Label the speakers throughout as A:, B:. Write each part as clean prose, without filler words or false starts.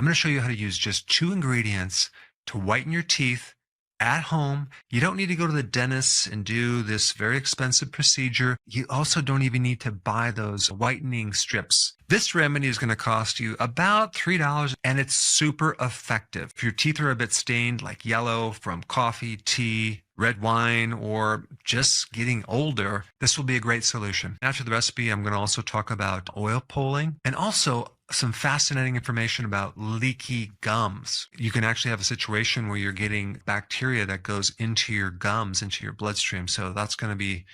A: I'm going to show you how to use just 2 ingredients to whiten your teeth at home. You don't need to go to the dentist and do this very expensive procedure. You also don't even need to buy those whitening strips. This remedy is going to cost you about $3, and it's super effective. If your teeth are a bit stained, like yellow from coffee, tea, red wine, or just getting older, this will be a great solution. After the recipe, I'm going to also talk about oil pulling and also some fascinating information about leaky gums. You can actually have a situation where you're getting bacteria that goes into your gums, into your bloodstream. So that's going to be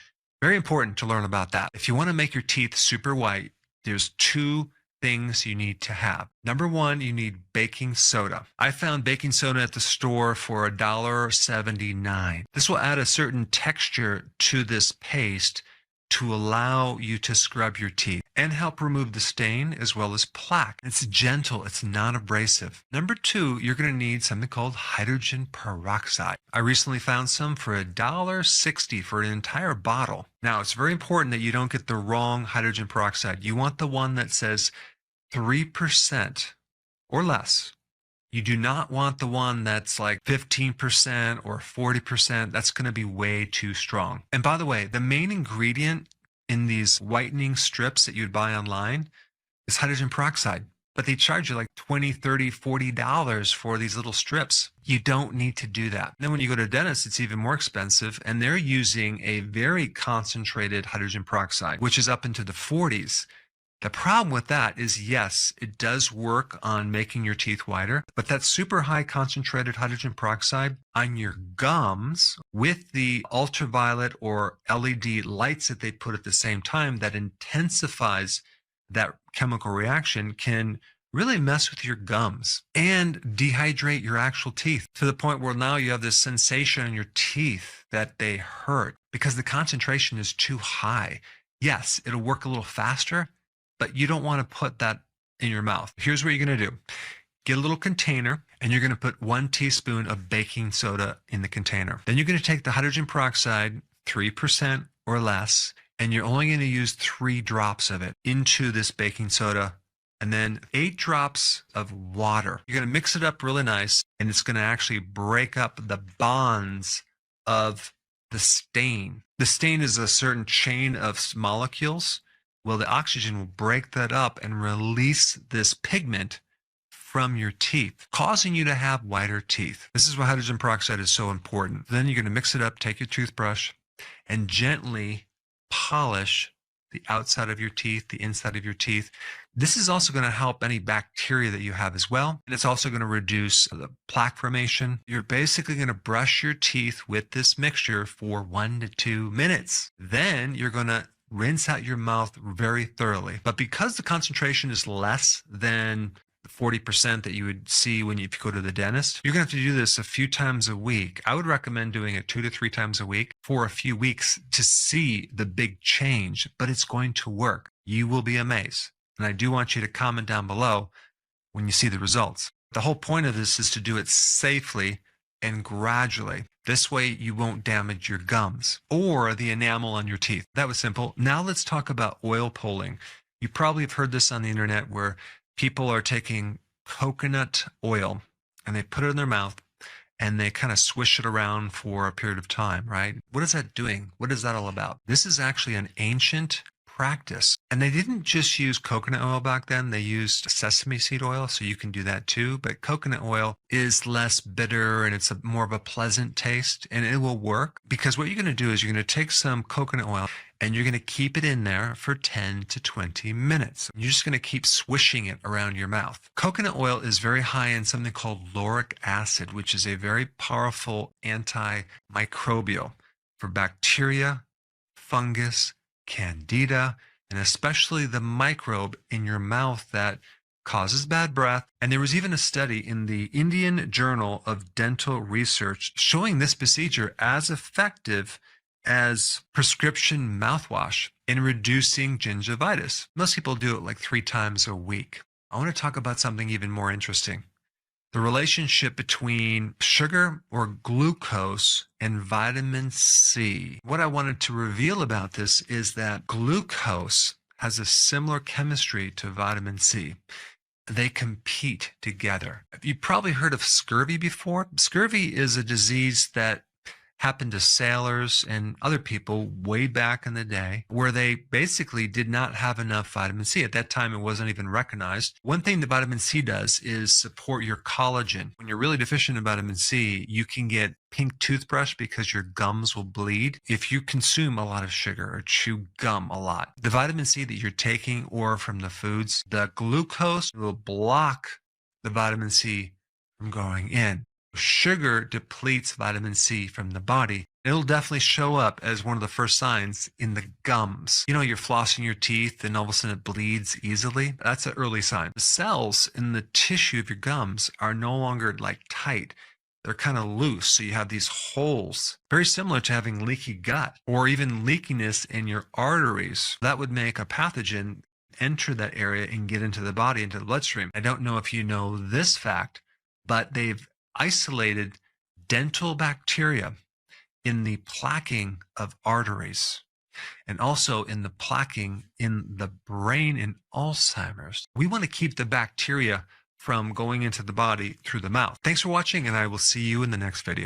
A: very important to learn about that. If you want to make your teeth super white, there's 2 things you need to have. Number 1, you need baking soda. I found baking soda at the store for $1.79. This will add a certain texture to this paste to allow you to scrub your teeth and help remove the stain as well as plaque. It's gentle, it's non-abrasive. Number 2, you're going to need something called hydrogen peroxide. I recently found some for $1.60 for an entire bottle. Now, it's very important that you don't get the wrong hydrogen peroxide. You want the one that says 3% or less. You do not want the one that's like 15% or 40%. That's going to be way too strong. And by the way, the main ingredient in these whitening strips that you'd buy online is hydrogen peroxide. But they charge you like $20, $30, $40 for these little strips. You don't need to do that. Then when you go to a dentist, it's even more expensive, and they're using a very concentrated hydrogen peroxide, which is up into the 40s. The problem with that is, yes, it does work on making your teeth whiter, but that super high concentrated hydrogen peroxide on your gums with the ultraviolet or LED lights that they put at the same time that intensifies that chemical reaction can really mess with your gums and dehydrate your actual teeth to the point where now you have this sensation in your teeth that they hurt because the concentration is too high. Yes, it'll work a little faster, but you don't want to put that in your mouth. Here's what you're going to do. Get a little container, and you're going to put 1 teaspoon of baking soda in the container. Then you're going to take the hydrogen peroxide, 3% or less, and you're only going to use 3 drops of it into this baking soda, and then 8 drops of water. You're going to mix it up really nice, and it's going to actually break up the bonds of the stain. The stain is a certain chain of molecules. Well, the oxygen will break that up and release this pigment from your teeth, causing you to have whiter teeth. This is why hydrogen peroxide is so important. Then you're going to mix it up, take your toothbrush, and gently polish the outside of your teeth, the inside of your teeth. This is also going to help any bacteria that you have as well. And it's also going to reduce the plaque formation. You're basically going to brush your teeth with this mixture for 1 to 2 minutes. Then you're going to rinse out your mouth very thoroughly. But because the concentration is less than the 40% that you would see if you go to the dentist, you're going to have to do this a few times a week. I would recommend doing it 2 to 3 times a week for a few weeks to see the big change, but it's going to work. You will be amazed. And I do want you to comment down below when you see the results. The whole point of this is to do it safely and gradually. This way you won't damage your gums or the enamel on your teeth. That was simple. Now let's talk about oil pulling. You probably have heard this on the internet where people are taking coconut oil and they put it in their mouth and they kind of swish it around for a period of time, right? What is that doing? What is that all about? This is actually an ancient practice. And they didn't just use coconut oil back then. They used sesame seed oil, so you can do that too. But coconut oil is less bitter and it's more of a pleasant taste, and it will work because what you're going to do is you're going to take some coconut oil and you're going to keep it in there for 10 to 20 minutes. You're just going to keep swishing it around your mouth. Coconut oil is very high in something called lauric acid, which is a very powerful antimicrobial for bacteria, fungus, candida, and especially the microbe in your mouth that causes bad breath. And there was even a study in the Indian Journal of Dental Research showing this procedure as effective as prescription mouthwash in reducing gingivitis. Most people do it like 3 times a week. I want to talk about something even more interesting. The relationship between sugar or glucose and vitamin C. What I wanted to reveal about this is that glucose has a similar chemistry to vitamin C. they compete together. You've probably heard of scurvy before. Scurvy is a disease that happened to sailors and other people way back in the day, where they basically did not have enough vitamin C. At that time, it wasn't even recognized. One thing that vitamin C does is support your collagen. When you're really deficient in vitamin C, you can get pink toothbrush because your gums will bleed if you consume a lot of sugar or chew gum a lot. The vitamin C that you're taking or from the foods, the glucose will block the vitamin C from going in. Sugar depletes vitamin C from the body. It'll definitely show up as one of the first signs in the gums. You know, you're flossing your teeth and all of a sudden it bleeds easily. That's an early sign. The cells in the tissue of your gums are no longer like tight. They're kind of loose. So you have these holes, very similar to having leaky gut or even leakiness in your arteries. That would make a pathogen enter that area and get into the body, into the bloodstream. I don't know if you know this fact, but they've isolated dental bacteria in the plaquing of arteries and also in the plaquing in the brain in Alzheimer's. We want to keep the bacteria from going into the body through the mouth. Thanks for watching, and I will see you in the next video.